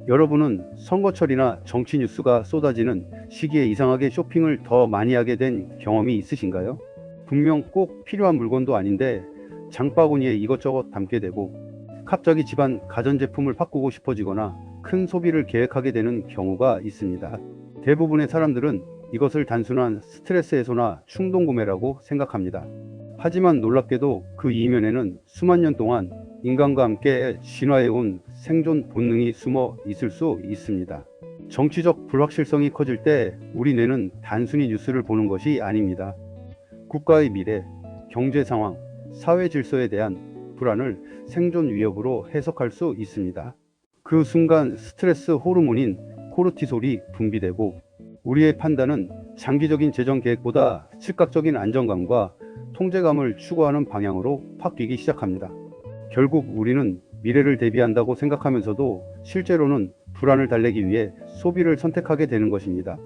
여러분은 선거철이나 정치 뉴스가 쏟아지는 시기에 이상하게 쇼핑을 더 많이 하게 된 경험이 있으신가요? 분명 꼭 필요한 물건도 아닌데 장바구니에 이것저것 담게 되고 갑자기 집안 가전제품을 바꾸고 싶어지거나 큰 소비를 계획하게 되는 경우가 있습니다. 대부분의 사람들은 이것을 단순한 스트레스 해소나 충동 구매라고 생각합니다. 하지만 놀랍게도 그 이면에는 수만 년 동안 인간과 함께 진화해온 생존 본능이 숨어 있을 수 있습니다. 정치적 불확실성이 커질 때 우리 뇌는 단순히 뉴스를 보는 것이 아닙니다. 국가의 미래, 경제 상황, 사회 질서에 대한 불안을 생존 위협으로 해석할 수 있습니다. 그 순간 스트레스 호르몬인 코르티솔이 분비되고 우리의 판단은 장기적인 재정 계획보다 즉각적인 안정감과 통제감을 추구하는 방향으로 바뀌기 시작합니다. 결국 우리는 미래를 대비한다고 생각하면서도 실제로는 불안을 달래기 위해 소비를 선택하게 되는 것입니다.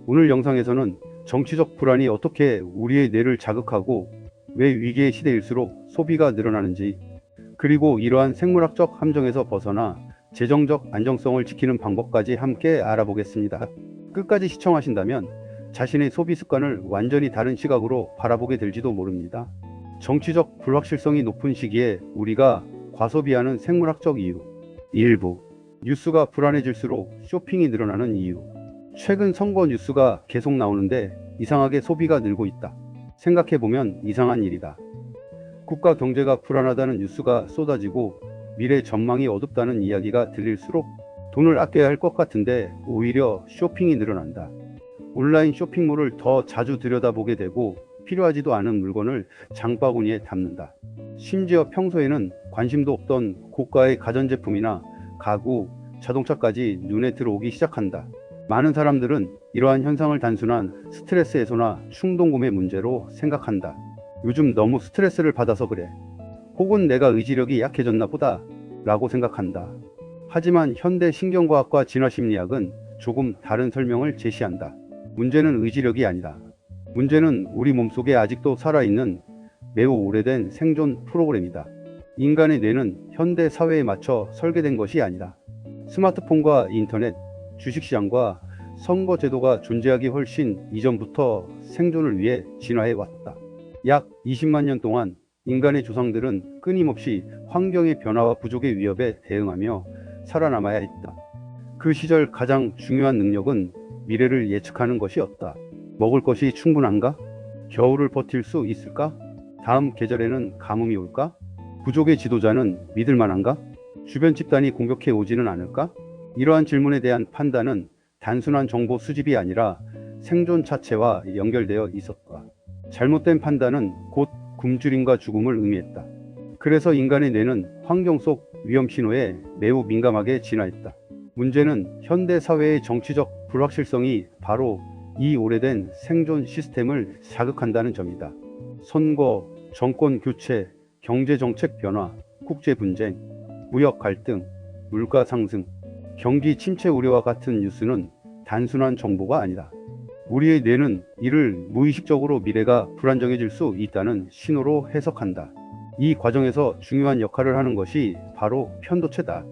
오늘 영상에서는 정치적 불안이 어떻게 우리의 뇌를 자극하고 왜 위기의 시대일수록 소비가 늘어나는지, 그리고 이러한 생물학적 함정에서 벗어나 재정적 안정성을 지키는 방법까지 함께 알아보겠습니다. 끝까지 시청하신다면 자신의 소비 습관을 완전히 다른 시각으로 바라보게 될지도 모릅니다. 정치적 불확실성이 높은 시기에 우리가 과소비하는 생물학적 이유. 일부 뉴스가 불안해질수록 쇼핑이 늘어나는 이유. 최근 선거 뉴스가 계속 나오는데 이상하게 소비가 늘고 있다. 생각해보면 이상한 일이다. 국가 경제가 불안하다는 뉴스가 쏟아지고 미래 전망이 어둡다는 이야기가 들릴수록 돈을 아껴야 할 것 같은데 오히려 쇼핑이 늘어난다. 온라인 쇼핑몰을 더 자주 들여다보게 되고 필요하지도 않은 물건을 장바구니에 담는다. 심지어 평소에는 관심도 없던 고가의 가전제품이나 가구, 자동차까지 눈에 들어오기 시작한다. 많은 사람들은 이러한 현상을 단순한 스트레스 해소나 충동구매 문제로 생각한다. 요즘 너무 스트레스를 받아서 그래. 혹은 내가 의지력이 약해졌나 보다 라고 생각한다. 하지만 현대 신경과학과 진화심리학은 조금 다른 설명을 제시한다. 문제는 의지력이 아니다. 문제는 우리 몸속에 아직도 살아있는 매우 오래된 생존 프로그램이다. 인간의 뇌는 현대 사회에 맞춰 설계된 것이 아니다. 스마트폰과 인터넷, 주식시장과 선거제도가 존재하기 훨씬 이전부터 생존을 위해 진화해 왔다. 약 20만 년 동안 인간의 조상들은 끊임없이 환경의 변화와 부족의 위협에 대응하며 살아남아야 했다. 그 시절 가장 중요한 능력은 미래를 예측하는 것이었다. 먹을 것이 충분한가? 겨울을 버틸 수 있을까? 다음 계절에는 가뭄이 올까? 부족의 지도자는 믿을 만한가? 주변 집단이 공격해 오지는 않을까? 이러한 질문에 대한 판단은 단순한 정보 수집이 아니라 생존 자체와 연결되어 있었다. 잘못된 판단은 곧 굶주림과 죽음을 의미했다. 그래서 인간의 뇌는 환경 속 위험 신호에 매우 민감하게 진화했다. 문제는 현대 사회의 정치적 불확실성이 바로 이 오래된 생존 시스템을 자극한다는 점이다. 선거, 정권 교체, 경제 정책 변화, 국제 분쟁, 무역 갈등, 물가 상승, 경기 침체 우려와 같은 뉴스는 단순한 정보가 아니다. 우리의 뇌는 이를 무의식적으로 미래가 불안정해질 수 있다는 신호로 해석한다. 이 과정에서 중요한 역할을 하는 것이 바로 편도체다.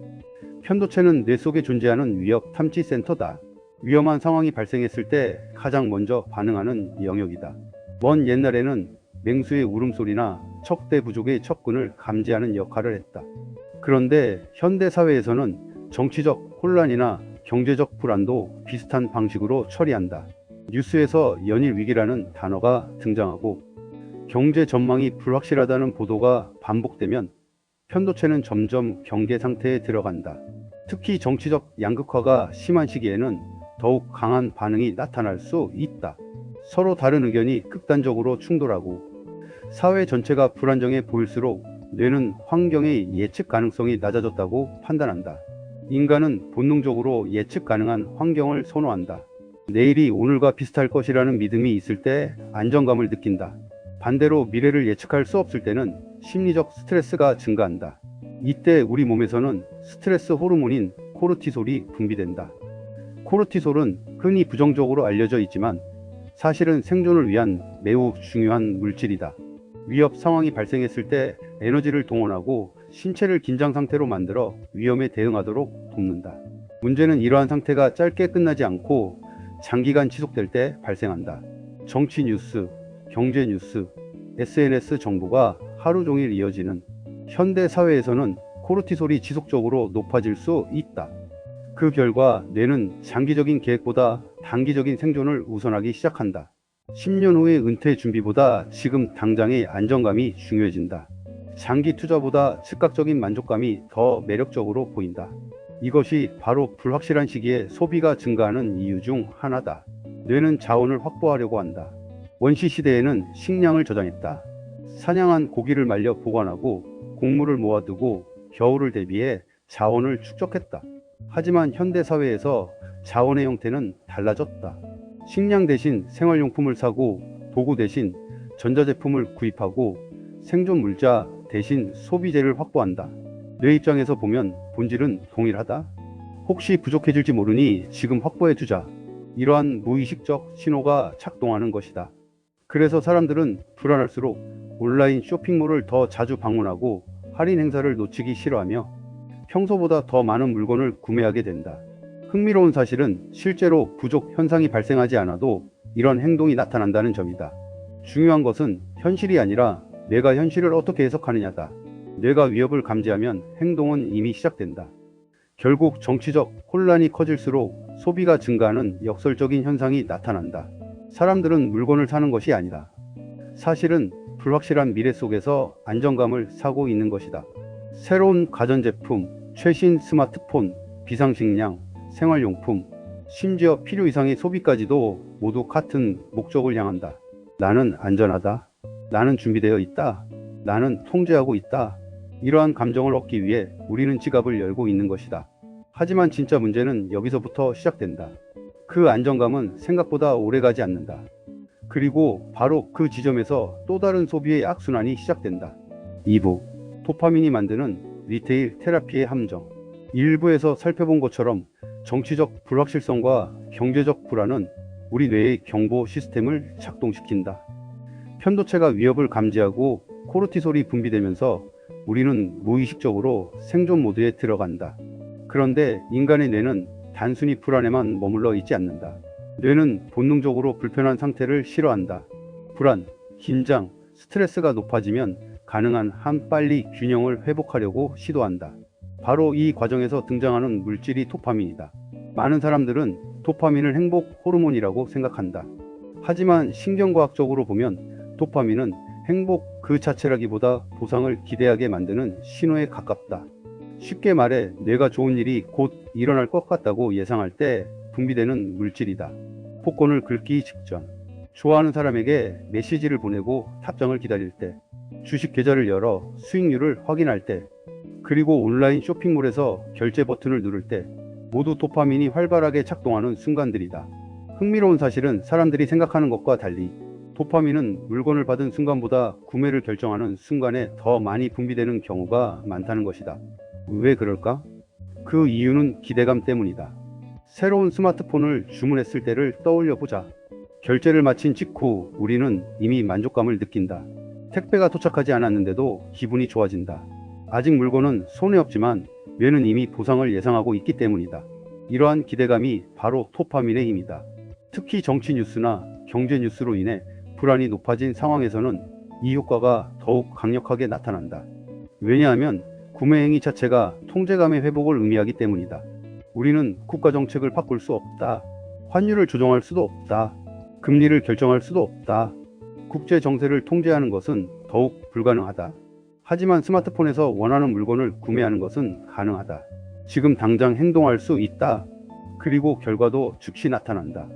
편도체는 뇌 속에 존재하는 위협 탐지 센터다. 위험한 상황이 발생했을 때 가장 먼저 반응하는 영역이다. 먼 옛날에는 맹수의 울음소리나 척대 부족의 척근을 감지하는 역할을 했다. 그런데 현대 사회에서는 정치적 혼란이나 경제적 불안도 비슷한 방식으로 처리한다. 뉴스에서 연일 위기라는 단어가 등장하고 경제 전망이 불확실하다는 보도가 반복되면 편도체는 점점 경계 상태에 들어간다. 특히 정치적 양극화가 심한 시기에는 더욱 강한 반응이 나타날 수 있다. 서로 다른 의견이 극단적으로 충돌하고 사회 전체가 불안정해 보일수록 뇌는 환경의 예측 가능성이 낮아졌다고 판단한다. 인간은 본능적으로 예측 가능한 환경을 선호한다. 내일이 오늘과 비슷할 것이라는 믿음이 있을 때 안정감을 느낀다. 반대로 미래를 예측할 수 없을 때는 심리적 스트레스가 증가한다. 이때 우리 몸에서는 스트레스 호르몬인 코르티솔이 분비된다. 코르티솔은 흔히 부정적으로 알려져 있지만 사실은 생존을 위한 매우 중요한 물질이다. 위협 상황이 발생했을 때 에너지를 동원하고 신체를 긴장 상태로 만들어 위험에 대응하도록 돕는다. 문제는 이러한 상태가 짧게 끝나지 않고 장기간 지속될 때 발생한다. 정치 뉴스, 경제 뉴스, SNS 정보가 하루 종일 이어지는 현대 사회에서는 코르티솔이 지속적으로 높아질 수 있다. 그 결과 뇌는 장기적인 계획보다 단기적인 생존을 우선하기 시작한다. 10년 후의 은퇴 준비보다 지금 당장의 안정감이 중요해진다. 장기 투자보다 즉각적인 만족감이 더 매력적으로 보인다. 이것이 바로 불확실한 시기에 소비가 증가하는 이유 중 하나다. 뇌는 자원을 확보하려고 한다. 원시 시대에는 식량을 저장했다. 사냥한 고기를 말려 보관하고 곡물을 모아두고 겨울을 대비해 자원을 축적했다. 하지만 현대 사회에서 자원의 형태는 달라졌다. 식량 대신 생활용품을 사고 도구 대신 전자제품을 구입하고 생존 물자 대신 소비재를 확보한다. 뇌 입장에서 보면 본질은 동일하다. 혹시 부족해질지 모르니 지금 확보해 두자. 이러한 무의식적 신호가 작동하는 것이다. 그래서 사람들은 불안할수록 온라인 쇼핑몰을 더 자주 방문하고 할인 행사를 놓치기 싫어하며 평소보다 더 많은 물건을 구매하게 된다. 흥미로운 사실은 실제로 부족 현상이 발생하지 않아도 이런 행동이 나타난다는 점이다. 중요한 것은 현실이 아니라 뇌가 현실을 어떻게 해석하느냐다. 뇌가 위협을 감지하면 행동은 이미 시작된다. 결국 정치적 혼란이 커질수록 소비가 증가하는 역설적인 현상이 나타난다. 사람들은 물건을 사는 것이 아니다. 사실은 불확실한 미래 속에서 안정감을 사고 있는 것이다. 새로운 가전제품, 최신 스마트폰, 비상식량, 생활용품, 심지어 필요 이상의 소비까지도 모두 같은 목적을 향한다. 나는 안전하다. 나는 준비되어 있다. 나는 통제하고 있다. 이러한 감정을 얻기 위해 우리는 지갑을 열고 있는 것이다. 하지만 진짜 문제는 여기서부터 시작된다. 그 안정감은 생각보다 오래가지 않는다. 그리고 바로 그 지점에서 또 다른 소비의 악순환이 시작된다. 2부, 도파민이 만드는 리테일 테라피의 함정. 1부에서 살펴본 것처럼 정치적 불확실성과 경제적 불안은 우리 뇌의 경보 시스템을 작동시킨다. 편도체가 위협을 감지하고 코르티솔이 분비되면서 우리는 무의식적으로 생존 모드에 들어간다. 그런데 인간의 뇌는 단순히 불안에만 머물러 있지 않는다. 뇌는 본능적으로 불편한 상태를 싫어한다. 불안, 긴장, 스트레스가 높아지면 가능한 한 빨리 균형을 회복하려고 시도한다. 바로 이 과정에서 등장하는 물질이 도파민이다. 많은 사람들은 도파민을 행복 호르몬이라고 생각한다. 하지만 신경과학적으로 보면 도파민은 행복 그 자체라기보다 보상을 기대하게 만드는 신호에 가깝다. 쉽게 말해 뇌가 좋은 일이 곧 일어날 것 같다고 예상할 때 분비되는 물질이다. 복권을 긁기 직전, 좋아하는 사람에게 메시지를 보내고 답장을 기다릴 때, 주식 계좌를 열어 수익률을 확인할 때, 그리고 온라인 쇼핑몰에서 결제 버튼을 누를 때 모두 도파민이 활발하게 작동하는 순간들이다. 흥미로운 사실은 사람들이 생각하는 것과 달리 도파민은 물건을 받은 순간보다 구매를 결정하는 순간에 더 많이 분비되는 경우가 많다는 것이다. 왜 그럴까? 그 이유는 기대감 때문이다. 새로운 스마트폰을 주문했을 때를 떠올려 보자. 결제를 마친 직후 우리는 이미 만족감을 느낀다. 택배가 도착하지 않았는데도 기분이 좋아진다. 아직 물건은 손에 없지만 뇌는 이미 보상을 예상하고 있기 때문이다. 이러한 기대감이 바로 도파민의 힘이다. 특히 정치 뉴스나 경제 뉴스로 인해 불안이 높아진 상황에서는 이 효과가 더욱 강력하게 나타난다. 왜냐하면 구매 행위 자체가 통제감의 회복을 의미하기 때문이다. 우리는 국가 정책을 바꿀 수 없다. 환율을 조정할 수도 없다. 금리를 결정할 수도 없다. 국제 정세를 통제하는 것은 더욱 불가능하다. 하지만 스마트폰에서 원하는 물건을 구매하는 것은 가능하다. 지금 당장 행동할 수 있다. 그리고 결과도 즉시 나타난다.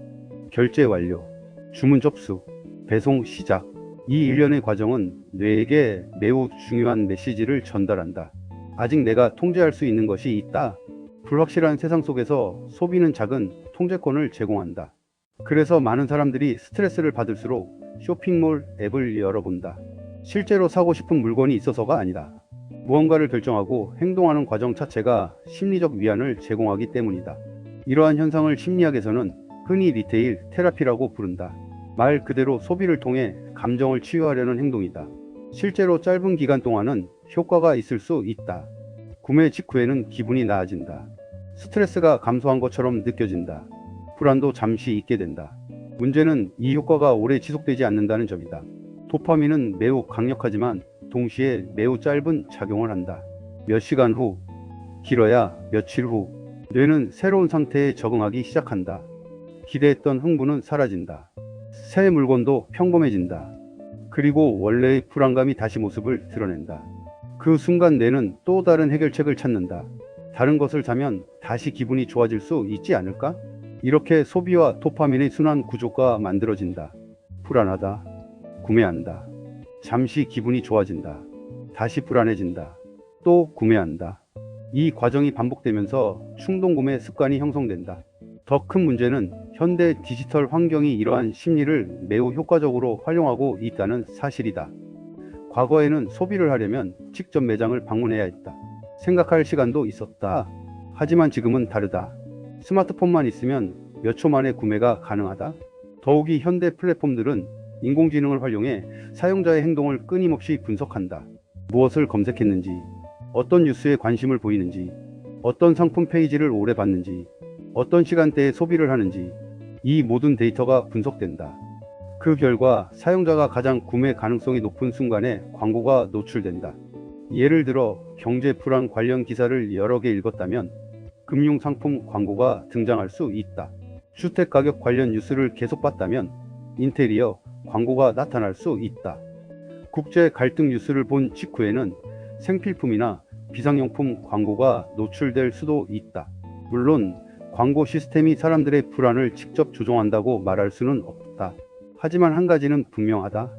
결제 완료, 주문 접수, 배송 시작. 이 일련의 과정은 뇌에게 매우 중요한 메시지를 전달한다. 아직 내가 통제할 수 있는 것이 있다. 불확실한 세상 속에서 소비는 작은 통제권을 제공한다. 그래서 많은 사람들이 스트레스를 받을수록 쇼핑몰 앱을 열어본다. 실제로 사고 싶은 물건이 있어서가 아니다. 무언가를 결정하고 행동하는 과정 자체가 심리적 위안을 제공하기 때문이다. 이러한 현상을 심리학에서는 흔히 리테일 테라피라고 부른다. 말 그대로 소비를 통해 감정을 치유하려는 행동이다. 실제로 짧은 기간 동안은 효과가 있을 수 있다. 구매 직후에는 기분이 나아진다. 스트레스가 감소한 것처럼 느껴진다. 불안도 잠시 잊게 된다. 문제는 이 효과가 오래 지속되지 않는다는 점이다. 도파민은 매우 강력하지만 동시에 매우 짧은 작용을 한다. 몇 시간 후, 길어야 며칠 후, 뇌는 새로운 상태에 적응하기 시작한다. 기대했던 흥분은 사라진다. 새 물건도 평범해진다. 그리고 원래의 불안감이 다시 모습을 드러낸다. 그 순간 뇌는 또 다른 해결책을 찾는다. 다른 것을 사면 다시 기분이 좋아질 수 있지 않을까? 이렇게 소비와 도파민의 순환 구조가 만들어진다. 불안하다. 구매한다. 잠시 기분이 좋아진다. 다시 불안해진다. 또 구매한다. 이 과정이 반복되면서 충동 구매 습관이 형성된다. 더 큰 문제는 현대 디지털 환경이 이러한 심리를 매우 효과적으로 활용하고 있다는 사실이다. 과거에는 소비를 하려면 직접 매장을 방문해야 했다. 생각할 시간도 있었다. 하지만 지금은 다르다. 스마트폰만 있으면 몇 초 만에 구매가 가능하다. 더욱이 현대 플랫폼들은 인공지능을 활용해 사용자의 행동을 끊임없이 분석한다. 무엇을 검색했는지, 어떤 뉴스에 관심을 보이는지, 어떤 상품 페이지를 오래 봤는지, 어떤 시간대에 소비를 하는지, 이 모든 데이터가 분석된다. 그 결과 사용자가 가장 구매 가능성이 높은 순간에 광고가 노출된다. 예를 들어 경제 불안 관련 기사를 여러 개 읽었다면 금융상품 광고가 등장할 수 있다. 주택 가격 관련 뉴스를 계속 봤다면 인테리어 광고가 나타날 수 있다. 국제 갈등 뉴스를 본 직후에는 생필품이나 비상용품 광고가 노출될 수도 있다. 물론 광고 시스템이 사람들의 불안을 직접 조종한다고 말할 수는 없다. 하지만 한 가지는 분명하다.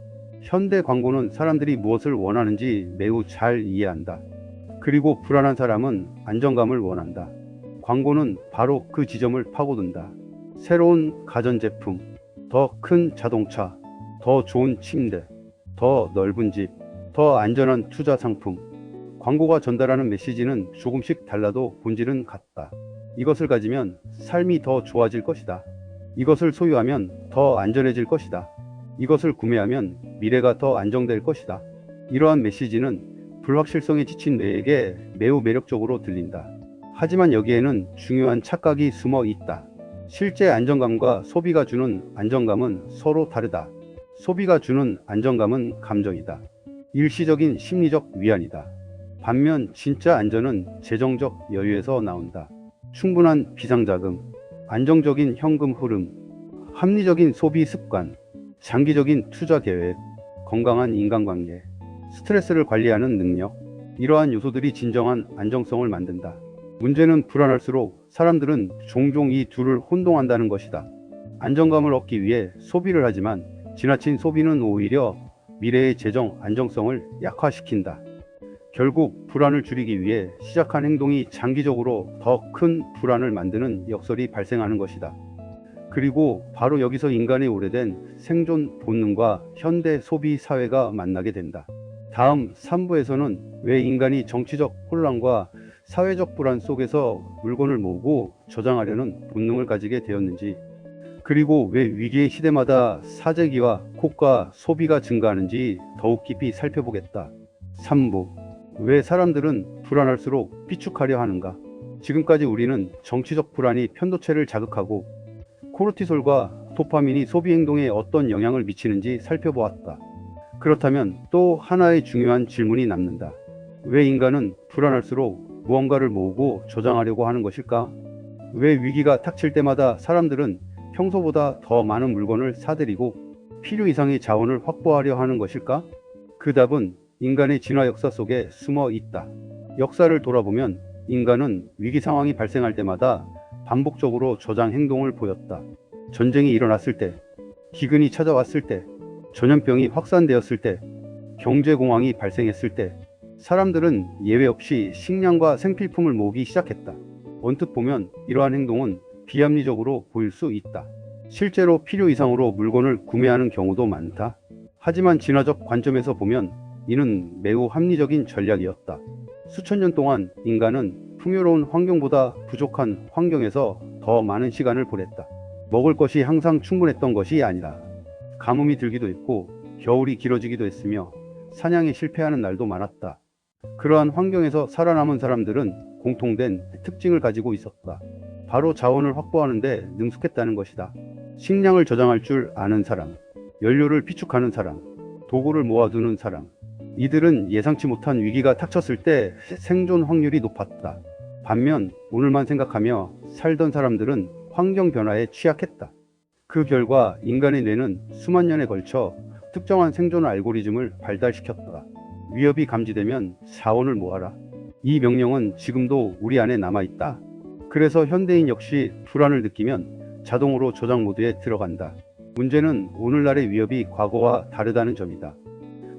현대 광고는 사람들이 무엇을 원하는지 매우 잘 이해한다. 그리고 불안한 사람은 안정감을 원한다. 광고는 바로 그 지점을 파고든다. 새로운 가전제품, 더 큰 자동차, 더 좋은 침대, 더 넓은 집, 더 안전한 투자 상품. 광고가 전달하는 메시지는 조금씩 달라도 본질은 같다. 이것을 가지면 삶이 더 좋아질 것이다. 이것을 소유하면 더 안전해질 것이다. 이것을 구매하면 미래가 더 안정될 것이다. 이러한 메시지는 불확실성에 지친 뇌에게 매우 매력적으로 들린다. 하지만 여기에는 중요한 착각이 숨어 있다. 실제 안정감과 소비가 주는 안정감은 서로 다르다. 소비가 주는 안정감은 감정이다. 일시적인 심리적 위안이다. 반면 진짜 안전은 재정적 여유에서 나온다. 충분한 비상자금, 안정적인 현금 흐름, 합리적인 소비 습관, 장기적인 투자 계획, 건강한 인간관계, 스트레스를 관리하는 능력, 이러한 요소들이 진정한 안정성을 만든다. 문제는 불안할수록 사람들은 종종 이 둘을 혼동한다는 것이다. 안정감을 얻기 위해 소비를 하지만 지나친 소비는 오히려 미래의 재정 안정성을 약화시킨다. 결국 불안을 줄이기 위해 시작한 행동이 장기적으로 더 큰 불안을 만드는 역설이 발생하는 것이다. 그리고 바로 여기서 인간의 오래된 생존 본능과 현대 소비 사회가 만나게 된다. 다음 3부에서는 왜 인간이 정치적 혼란과 사회적 불안 속에서 물건을 모으고 저장하려는 본능을 가지게 되었는지, 그리고 왜 위기의 시대마다 사재기와 고가 소비가 증가하는지 더욱 깊이 살펴보겠다. 3부. 왜 사람들은 불안할수록 비축하려 하는가? 지금까지 우리는 정치적 불안이 편도체를 자극하고 코르티솔과 도파민이 소비 행동에 어떤 영향을 미치는지 살펴보았다. 그렇다면 또 하나의 중요한 질문이 남는다. 왜 인간은 불안할수록 무언가를 모으고 저장하려고 하는 것일까? 왜 위기가 닥칠 때마다 사람들은 평소보다 더 많은 물건을 사들이고 필요 이상의 자원을 확보하려 하는 것일까? 그 답은 인간의 진화 역사 속에 숨어 있다. 역사를 돌아보면 인간은 위기 상황이 발생할 때마다 반복적으로 저장 행동을 보였다. 전쟁이 일어났을 때, 기근이 찾아왔을 때, 전염병이 확산되었을 때, 경제공황이 발생했을 때, 사람들은 예외 없이 식량과 생필품을 모으기 시작했다. 언뜻 보면 이러한 행동은 비합리적으로 보일 수 있다. 실제로 필요 이상으로 물건을 구매하는 경우도 많다. 하지만 진화적 관점에서 보면 이는 매우 합리적인 전략이었다. 수천 년 동안 인간은 풍요로운 환경보다 부족한 환경에서 더 많은 시간을 보냈다. 먹을 것이 항상 충분했던 것이 아니라 가뭄이 들기도 했고 겨울이 길어지기도 했으며 사냥에 실패하는 날도 많았다. 그러한 환경에서 살아남은 사람들은 공통된 특징을 가지고 있었다. 바로 자원을 확보하는데 능숙했다는 것이다. 식량을 저장할 줄 아는 사람, 연료를 비축하는 사람, 도구를 모아두는 사람. 이들은 예상치 못한 위기가 닥쳤을 때 생존 확률이 높았다. 반면 오늘만 생각하며 살던 사람들은 환경 변화에 취약했다. 그 결과 인간의 뇌는 수만 년에 걸쳐 특정한 생존 알고리즘을 발달시켰다. 위협이 감지되면 자원을 모아라. 이 명령은 지금도 우리 안에 남아있다. 그래서 현대인 역시 불안을 느끼면 자동으로 저장 모드에 들어간다. 문제는 오늘날의 위협이 과거와 다르다는 점이다.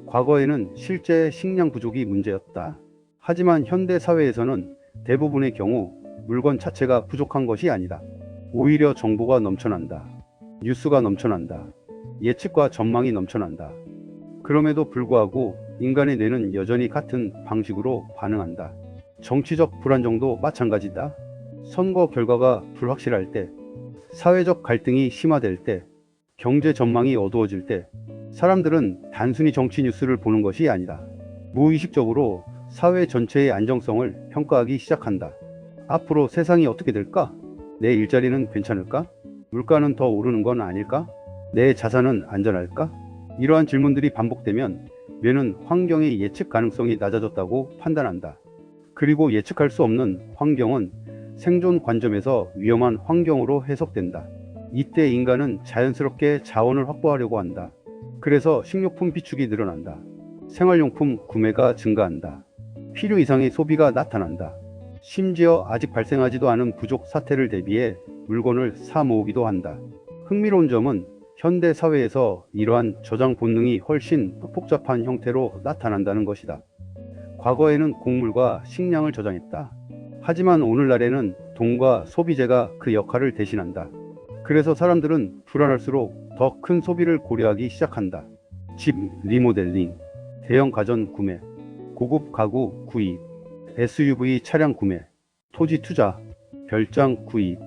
과거에는 실제 식량 부족이 문제였다. 하지만 현대 사회에서는 대부분의 경우 물건 자체가 부족한 것이 아니다. 오히려 정보가 넘쳐난다. 뉴스가 넘쳐난다. 예측과 전망이 넘쳐난다. 그럼에도 불구하고 인간의 뇌는 여전히 같은 방식으로 반응한다. 정치적 불안정도 마찬가지다. 선거 결과가 불확실할 때, 사회적 갈등이 심화될 때, 경제 전망이 어두워질 때, 사람들은 단순히 정치 뉴스를 보는 것이 아니다. 무의식적으로 사회 전체의 안정성을 평가하기 시작한다. 앞으로 세상이 어떻게 될까? 내 일자리는 괜찮을까? 물가는 더 오르는 건 아닐까? 내 자산은 안전할까? 이러한 질문들이 반복되면 뇌는 환경의 예측 가능성이 낮아졌다고 판단한다. 그리고 예측할 수 없는 환경은 생존 관점에서 위험한 환경으로 해석된다. 이때 인간은 자연스럽게 자원을 확보하려고 한다. 그래서 식료품 비축이 늘어난다. 생활용품 구매가 증가한다. 필요 이상의 소비가 나타난다. 심지어 아직 발생하지도 않은 부족 사태를 대비해 물건을 사 모으기도 한다. 흥미로운 점은 현대 사회에서 이러한 저장 본능이 훨씬 복잡한 형태로 나타난다는 것이다. 과거에는 곡물과 식량을 저장했다. 하지만 오늘날에는 돈과 소비재가 그 역할을 대신한다. 그래서 사람들은 불안할수록 더 큰 소비를 고려하기 시작한다. 집 리모델링, 대형 가전 구매, 고급 가구 구입, SUV 차량 구매, 토지 투자, 별장 구입.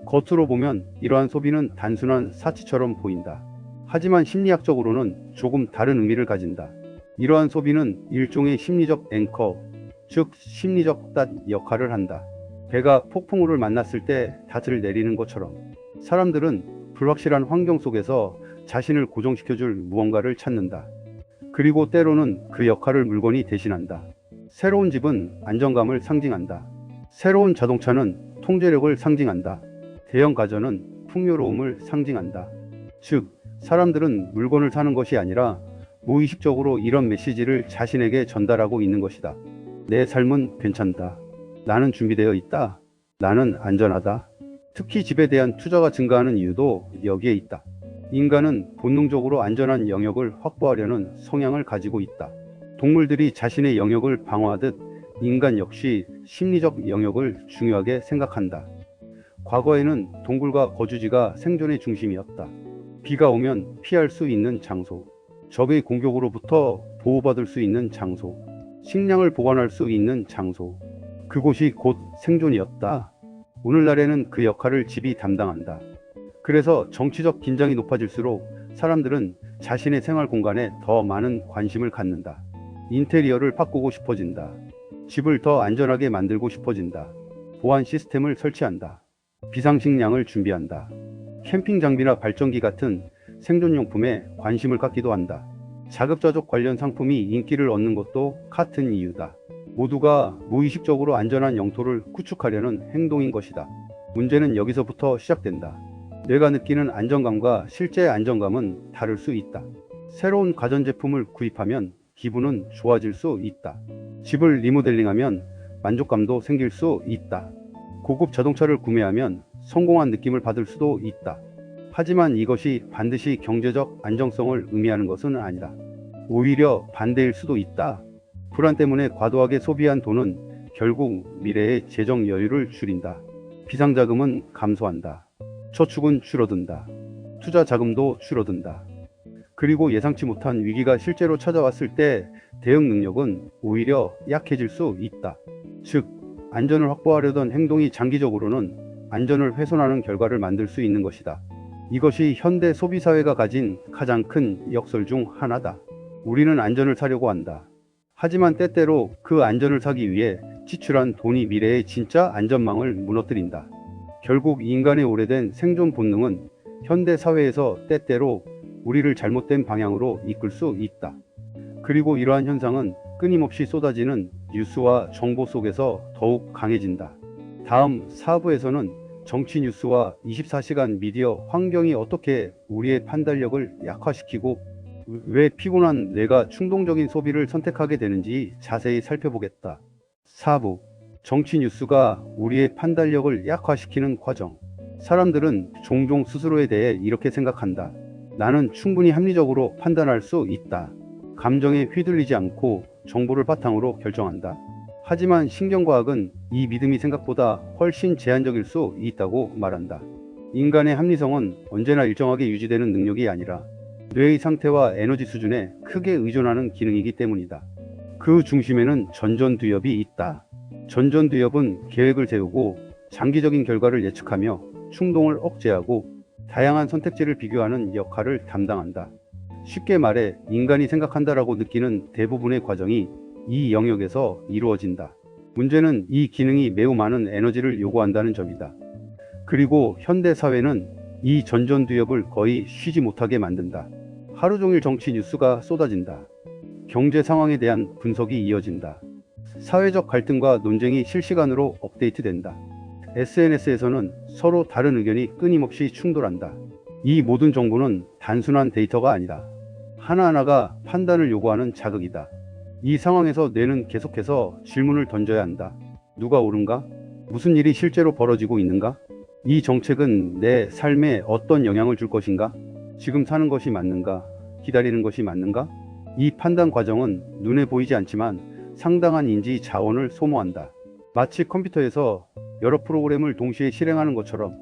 겉으로 보면 이러한 소비는 단순한 사치처럼 보인다. 하지만 심리학적으로는 조금 다른 의미를 가진다. 이러한 소비는 일종의 심리적 앵커, 즉 심리적 닷 역할을 한다. 배가 폭풍우를 만났을 때 닷을 내리는 것처럼 사람들은 불확실한 환경 속에서 자신을 고정시켜줄 무언가를 찾는다. 그리고 때로는 그 역할을 물건이 대신한다. 새로운 집은 안정감을 상징한다. 새로운 자동차는 통제력을 상징한다. 대형 가전은 풍요로움을 상징한다. 즉, 사람들은 물건을 사는 것이 아니라 무의식적으로 이런 메시지를 자신에게 전달하고 있는 것이다. 내 삶은 괜찮다. 나는 준비되어 있다. 나는 안전하다. 특히 집에 대한 투자가 증가하는 이유도 여기에 있다. 인간은 본능적으로 안전한 영역을 확보하려는 성향을 가지고 있다. 동물들이 자신의 영역을 방어하듯 인간 역시 심리적 영역을 중요하게 생각한다. 과거에는 동굴과 거주지가 생존의 중심이었다. 비가 오면 피할 수 있는 장소, 적의 공격으로부터 보호받을 수 있는 장소, 식량을 보관할 수 있는 장소, 그곳이 곧 생존이었다. 오늘날에는 그 역할을 집이 담당한다. 그래서 정치적 긴장이 높아질수록 사람들은 자신의 생활 공간에 더 많은 관심을 갖는다. 인테리어를 바꾸고 싶어진다. 집을 더 안전하게 만들고 싶어진다. 보안 시스템을 설치한다. 비상식량을 준비한다. 캠핑 장비나 발전기 같은 생존용품에 관심을 갖기도 한다. 자급자족 관련 상품이 인기를 얻는 것도 같은 이유다. 모두가 무의식적으로 안전한 영토를 구축하려는 행동인 것이다. 문제는 여기서부터 시작된다. 뇌가 느끼는 안정감과 실제 안정감은 다를 수 있다. 새로운 가전제품을 구입하면 기분은 좋아질 수 있다. 집을 리모델링하면 만족감도 생길 수 있다. 고급 자동차를 구매하면 성공한 느낌을 받을 수도 있다. 하지만 이것이 반드시 경제적 안정성을 의미하는 것은 아니다. 오히려 반대일 수도 있다. 불안 때문에 과도하게 소비한 돈은 결국 미래의 재정 여유를 줄인다. 비상자금은 감소한다. 저축은 줄어든다. 투자 자금도 줄어든다. 그리고 예상치 못한 위기가 실제로 찾아왔을 때 대응 능력은 오히려 약해질 수 있다. 즉, 안전을 확보하려던 행동이 장기적으로는 안전을 훼손하는 결과를 만들 수 있는 것이다. 이것이 현대 소비사회가 가진 가장 큰 역설 중 하나다. 우리는 안전을 사려고 한다. 하지만 때때로 그 안전을 사기 위해 지출한 돈이 미래의 진짜 안전망을 무너뜨린다. 결국 인간의 오래된 생존 본능은 현대 사회에서 때때로 우리를 잘못된 방향으로 이끌 수 있다. 그리고 이러한 현상은 끊임없이 쏟아지는 뉴스와 정보 속에서 더욱 강해진다. 다음 4부에서는 정치 뉴스와 24시간 미디어 환경이 어떻게 우리의 판단력을 약화시키고 왜 피곤한 뇌가 충동적인 소비를 선택하게 되는지 자세히 살펴보겠다. 4부 정치 뉴스가 우리의 판단력을 약화시키는 과정. 사람들은 종종 스스로에 대해 이렇게 생각한다. 나는 충분히 합리적으로 판단할 수 있다. 감정에 휘둘리지 않고 정보를 바탕으로 결정한다. 하지만 신경과학은 이 믿음이 생각보다 훨씬 제한적일 수 있다고 말한다. 인간의 합리성은 언제나 일정하게 유지되는 능력이 아니라 뇌의 상태와 에너지 수준에 크게 의존하는 기능이기 때문이다. 그 중심에는 전전두엽이 있다. 전전두엽은 계획을 세우고 장기적인 결과를 예측하며 충동을 억제하고 다양한 선택지를 비교하는 역할을 담당한다. 쉽게 말해 인간이 생각한다라고 느끼는 대부분의 과정이 이 영역에서 이루어진다. 문제는 이 기능이 매우 많은 에너지를 요구한다는 점이다. 그리고 현대 사회는 이 전전두엽을 거의 쉬지 못하게 만든다. 하루 종일 정치 뉴스가 쏟아진다. 경제 상황에 대한 분석이 이어진다. 사회적 갈등과 논쟁이 실시간으로 업데이트된다. SNS에서는 서로 다른 의견이 끊임없이 충돌한다. 이 모든 정보는 단순한 데이터가 아니다. 하나하나가 판단을 요구하는 자극이다. 이 상황에서 뇌는 계속해서 질문을 던져야 한다. 누가 옳은가? 무슨 일이 실제로 벌어지고 있는가? 이 정책은 내 삶에 어떤 영향을 줄 것인가? 지금 사는 것이 맞는가? 기다리는 것이 맞는가? 이 판단 과정은 눈에 보이지 않지만 상당한 인지 자원을 소모한다. 마치 컴퓨터에서 여러 프로그램을 동시에 실행하는 것처럼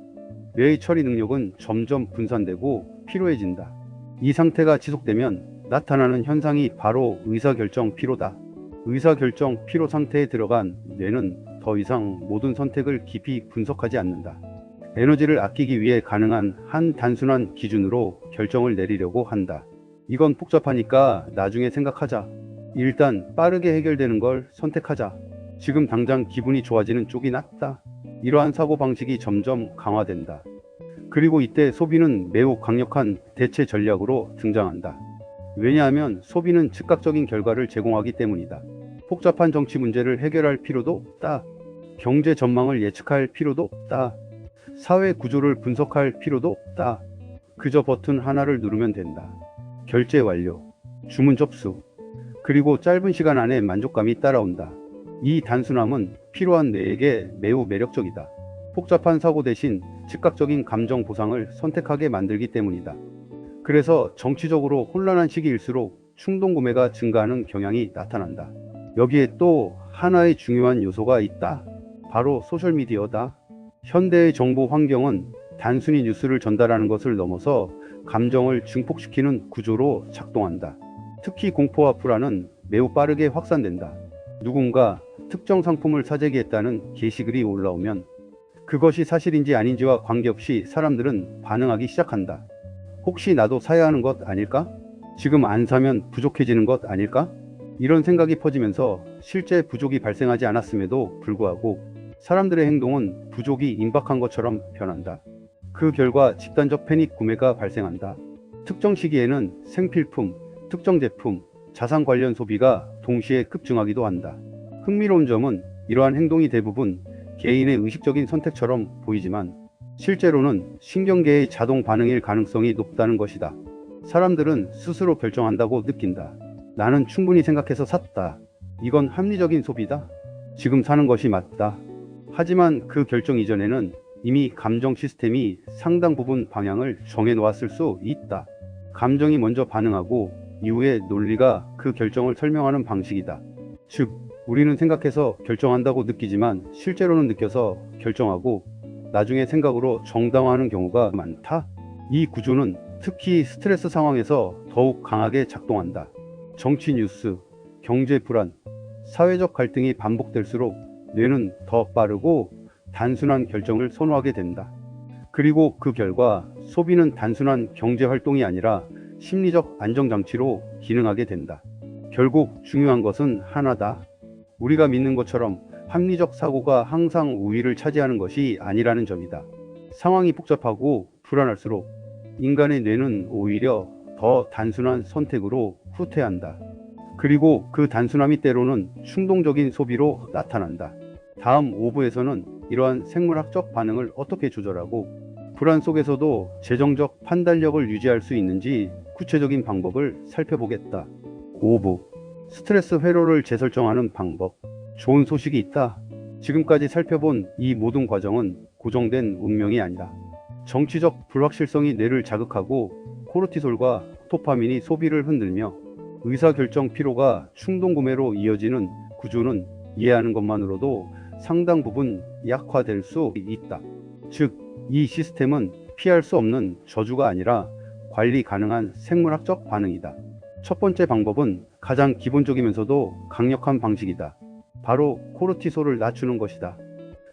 뇌의 처리 능력은 점점 분산되고 피로해진다. 이 상태가 지속되면 나타나는 현상이 바로 의사결정 피로다. 의사결정 피로 상태에 들어간 뇌는 더 이상 모든 선택을 깊이 분석하지 않는다. 에너지를 아끼기 위해 가능한 한 단순한 기준으로 결정을 내리려고 한다. 이건 복잡하니까 나중에 생각하자. 일단 빠르게 해결되는 걸 선택하자. 지금 당장 기분이 좋아지는 쪽이 낫다. 이러한 사고방식이 점점 강화된다. 그리고 이때 소비는 매우 강력한 대체 전략으로 등장한다. 왜냐하면 소비는 즉각적인 결과를 제공하기 때문이다. 복잡한 정치 문제를 해결할 필요도 없다. 경제 전망을 예측할 필요도 없다. 사회 구조를 분석할 필요도 없다. 그저 버튼 하나를 누르면 된다. 결제 완료, 주문 접수, 그리고 짧은 시간 안에 만족감이 따라온다. 이 단순함은 피로한 뇌에게 매우 매력적이다. 복잡한 사고 대신 즉각적인 감정 보상을 선택하게 만들기 때문이다. 그래서 정치적으로 혼란한 시기일수록 충동 구매가 증가하는 경향이 나타난다. 여기에 또 하나의 중요한 요소가 있다. 바로 소셜미디어다. 현대의 정보 환경은 단순히 뉴스를 전달하는 것을 넘어서 감정을 증폭시키는 구조로 작동한다. 특히 공포와 불안은 매우 빠르게 확산된다. 누군가 특정 상품을 사재기 했다는 게시글이 올라오면 그것이 사실인지 아닌지와 관계없이 사람들은 반응하기 시작한다. 혹시 나도 사야 하는 것 아닐까? 지금 안 사면 부족해지는 것 아닐까? 이런 생각이 퍼지면서 실제 부족이 발생하지 않았음에도 불구하고 사람들의 행동은 부족이 임박한 것처럼 변한다. 그 결과 집단적 패닉 구매가 발생한다. 특정 시기에는 생필품, 특정 제품, 자산 관련 소비가 동시에 급증하기도 한다. 흥미로운 점은 이러한 행동이 대부분 개인의 의식적인 선택처럼 보이지만 실제로는 신경계의 자동 반응일 가능성이 높다는 것이다. 사람들은 스스로 결정한다고 느낀다. 나는 충분히 생각해서 샀다. 이건 합리적인 소비다. 지금 사는 것이 맞다. 하지만 그 결정 이전에는 이미 감정 시스템이 상당 부분 방향을 정해 놓았을 수 있다. 감정이 먼저 반응하고 이후에 논리가 그 결정을 설명하는 방식이다. 즉, 우리는 생각해서 결정한다고 느끼지만 실제로는 느껴서 결정하고 나중에 생각으로 정당화하는 경우가 많다. 이 구조는 특히 스트레스 상황에서 더욱 강하게 작동한다. 정치 뉴스, 경제 불안, 사회적 갈등이 반복될수록 뇌는 더 빠르고 단순한 결정을 선호하게 된다. 그리고 그 결과 소비는 단순한 경제 활동이 아니라 심리적 안정장치로 기능하게 된다. 결국 중요한 것은 하나다. 우리가 믿는 것처럼 합리적 사고가 항상 우위를 차지하는 것이 아니라는 점이다. 상황이 복잡하고 불안할수록 인간의 뇌는 오히려 더 단순한 선택으로 후퇴한다. 그리고 그 단순함이 때로는 충동적인 소비로 나타난다. 다음 5부에서는 이러한 생물학적 반응을 어떻게 조절하고 불안 속에서도 재정적 판단력을 유지할 수 있는지 구체적인 방법을 살펴보겠다. 5부. 스트레스 회로를 재설정하는 방법. 좋은 소식이 있다. 지금까지 살펴본 이 모든 과정은 고정된 운명이 아니다. 정치적 불확실성이 뇌를 자극하고 코르티솔과 도파민이 소비를 흔들며 의사결정 피로가 충동구매로 이어지는 구조는 이해하는 것만으로도 상당 부분 약화될 수 있다. 즉, 이 시스템은 피할 수 없는 저주가 아니라 관리 가능한 생물학적 반응이다. 첫 번째 방법은 가장 기본적이면서도 강력한 방식이다. 바로 코르티솔을 낮추는 것이다.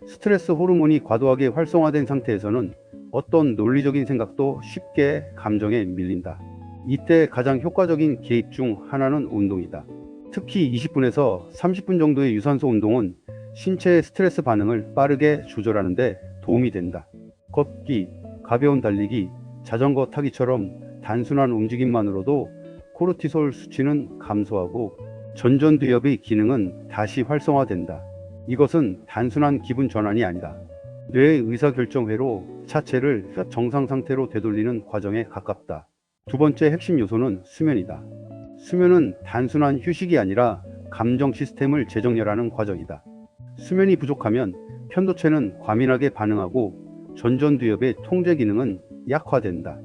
스트레스 호르몬이 과도하게 활성화된 상태에서는 어떤 논리적인 생각도 쉽게 감정에 밀린다. 이때 가장 효과적인 개입 중 하나는 운동이다. 특히 20분에서 30분 정도의 유산소 운동은 신체의 스트레스 반응을 빠르게 조절하는 데 도움이 된다. 걷기, 가벼운 달리기, 자전거 타기처럼 단순한 움직임만으로도 코르티솔 수치는 감소하고 전전두엽의 기능은 다시 활성화된다. 이것은 단순한 기분 전환이 아니다. 뇌의 의사결정 회로 자체를 정상 상태로 되돌리는 과정에 가깝다. 두 번째 핵심 요소는 수면이다. 수면은 단순한 휴식이 아니라 감정 시스템을 재정렬하는 과정이다. 수면이 부족하면 편도체는 과민하게 반응하고 전전두엽의 통제 기능은 약화된다.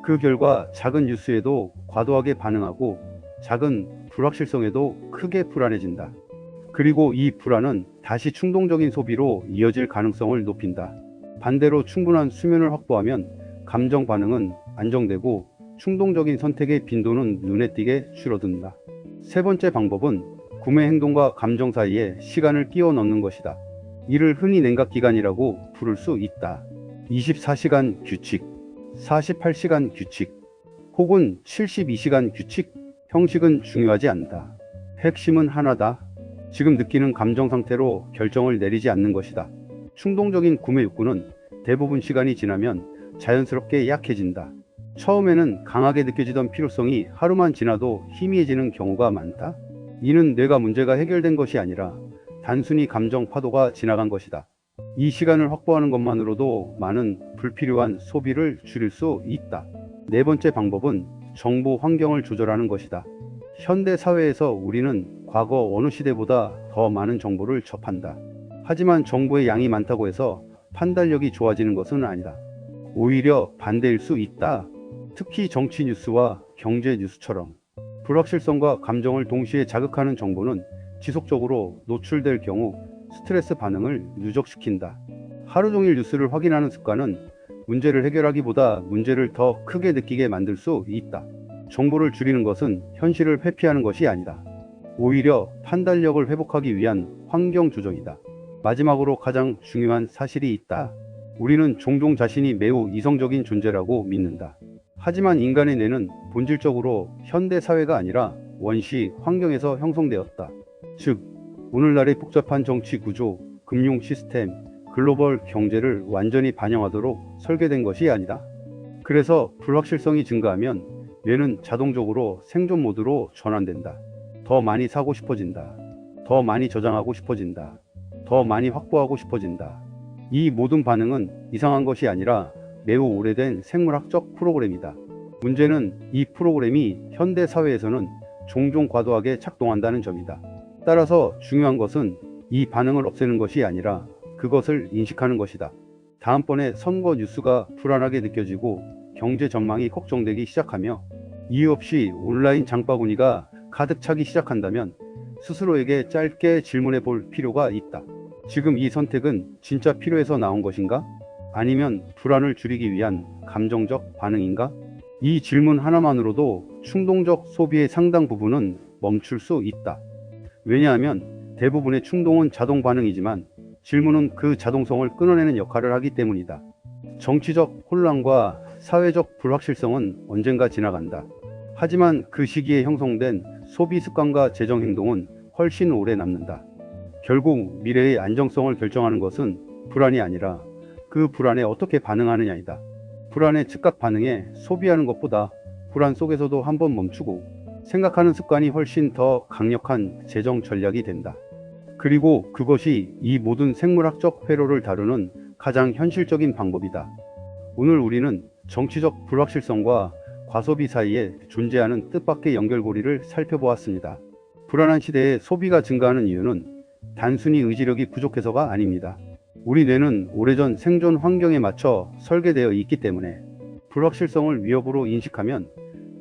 그 결과 작은 뉴스에도 과도하게 반응하고 작은 불확실성에도 크게 불안해진다. 그리고 이 불안은 다시 충동적인 소비로 이어질 가능성을 높인다. 반대로 충분한 수면을 확보하면 감정 반응은 안정되고 충동적인 선택의 빈도는 눈에 띄게 줄어든다. 세 번째 방법은 구매 행동과 감정 사이에 시간을 끼워 넣는 것이다. 이를 흔히 냉각 기간이라고 부를 수 있다. 24시간 규칙, 48시간 규칙, 혹은 72시간 규칙, 형식은 중요하지 않다. 핵심은 하나다. 지금 느끼는 감정 상태로 결정을 내리지 않는 것이다. 충동적인 구매 욕구는 대부분 시간이 지나면 자연스럽게 약해진다. 처음에는 강하게 느껴지던 필요성이 하루만 지나도 희미해지는 경우가 많다. 이는 뇌가 문제가 해결된 것이 아니라 단순히 감정 파도가 지나간 것이다. 이 시간을 확보하는 것만으로도 많은 불필요한 소비를 줄일 수 있다. 네 번째 방법은 정보 환경을 조절하는 것이다. 현대 사회에서 우리는 과거 어느 시대보다 더 많은 정보를 접한다. 하지만 정보의 양이 많다고 해서 판단력이 좋아지는 것은 아니다. 오히려 반대일 수 있다. 특히 정치 뉴스와 경제 뉴스처럼 불확실성과 감정을 동시에 자극하는 정보는 지속적으로 노출될 경우 스트레스 반응을 누적시킨다. 하루 종일 뉴스를 확인하는 습관은 문제를 해결하기보다 문제를 더 크게 느끼게 만들 수 있다. 정보를 줄이는 것은 현실을 회피하는 것이 아니다. 오히려 판단력을 회복하기 위한 환경 조정이다. 마지막으로 가장 중요한 사실이 있다. 우리는 종종 자신이 매우 이성적인 존재라고 믿는다. 하지만 인간의 뇌는 본질적으로 현대 사회가 아니라 원시 환경에서 형성되었다. 즉, 오늘날의 복잡한 정치 구조, 금융 시스템, 글로벌 경제를 완전히 반영하도록 설계된 것이 아니다. 그래서 불확실성이 증가하면 뇌는 자동적으로 생존 모드로 전환된다. 더 많이 사고 싶어진다. 더 많이 저장하고 싶어진다. 더 많이 확보하고 싶어진다. 이 모든 반응은 이상한 것이 아니라 매우 오래된 생물학적 프로그램이다. 문제는 이 프로그램이 현대 사회에서는 종종 과도하게 작동한다는 점이다. 따라서 중요한 것은 이 반응을 없애는 것이 아니라 그것을 인식하는 것이다. 다음번에 선거 뉴스가 불안하게 느껴지고 경제 전망이 걱정되기 시작하며 이유 없이 온라인 장바구니가 가득 차기 시작한다면 스스로에게 짧게 질문해 볼 필요가 있다. 지금 이 선택은 진짜 필요해서 나온 것인가? 아니면 불안을 줄이기 위한 감정적 반응인가? 이 질문 하나만으로도 충동적 소비의 상당 부분은 멈출 수 있다. 왜냐하면 대부분의 충동은 자동 반응이지만 질문은 그 자동성을 끊어내는 역할을 하기 때문이다. 정치적 혼란과 사회적 불확실성은 언젠가 지나간다. 하지만 그 시기에 형성된 소비 습관과 재정 행동은 훨씬 오래 남는다. 결국 미래의 안정성을 결정하는 것은 불안이 아니라 그 불안에 어떻게 반응하느냐이다. 불안에 즉각 반응해 소비하는 것보다 불안 속에서도 한번 멈추고 생각하는 습관이 훨씬 더 강력한 재정 전략이 된다. 그리고 그것이 이 모든 생물학적 회로를 다루는 가장 현실적인 방법이다. 오늘 우리는 정치적 불확실성과 과소비 사이에 존재하는 뜻밖의 연결고리를 살펴보았습니다. 불안한 시대에 소비가 증가하는 이유는 단순히 의지력이 부족해서가 아닙니다. 우리 뇌는 오래전 생존 환경에 맞춰 설계되어 있기 때문에 불확실성을 위협으로 인식하면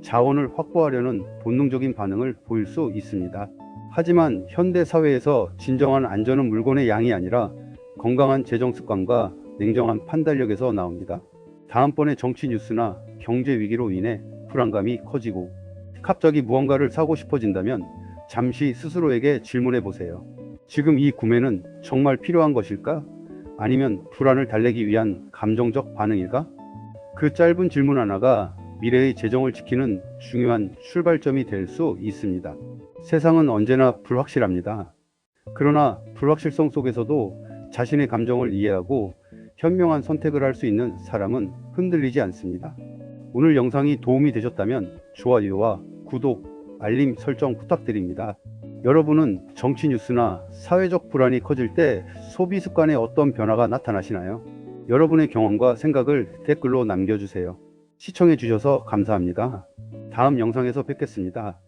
자원을 확보하려는 본능적인 반응을 보일 수 있습니다. 하지만 현대 사회에서 진정한 안전은 물건의 양이 아니라 건강한 재정 습관과 냉정한 판단력에서 나옵니다. 다음번에 정치 뉴스나 경제 위기로 인해 불안감이 커지고 갑자기 무언가를 사고 싶어진다면 잠시 스스로에게 질문해 보세요. 지금 이 구매는 정말 필요한 것일까? 아니면 불안을 달래기 위한 감정적 반응일까? 그 짧은 질문 하나가 미래의 재정을 지키는 중요한 출발점이 될 수 있습니다. 세상은 언제나 불확실합니다. 그러나 불확실성 속에서도 자신의 감정을 이해하고 현명한 선택을 할 수 있는 사람은 흔들리지 않습니다. 오늘 영상이 도움이 되셨다면 좋아요와 구독, 알림 설정 부탁드립니다. 여러분은 정치 뉴스나 사회적 불안이 커질 때 소비 습관에 어떤 변화가 나타나시나요? 여러분의 경험과 생각을 댓글로 남겨주세요. 시청해 주셔서 감사합니다. 다음 영상에서 뵙겠습니다.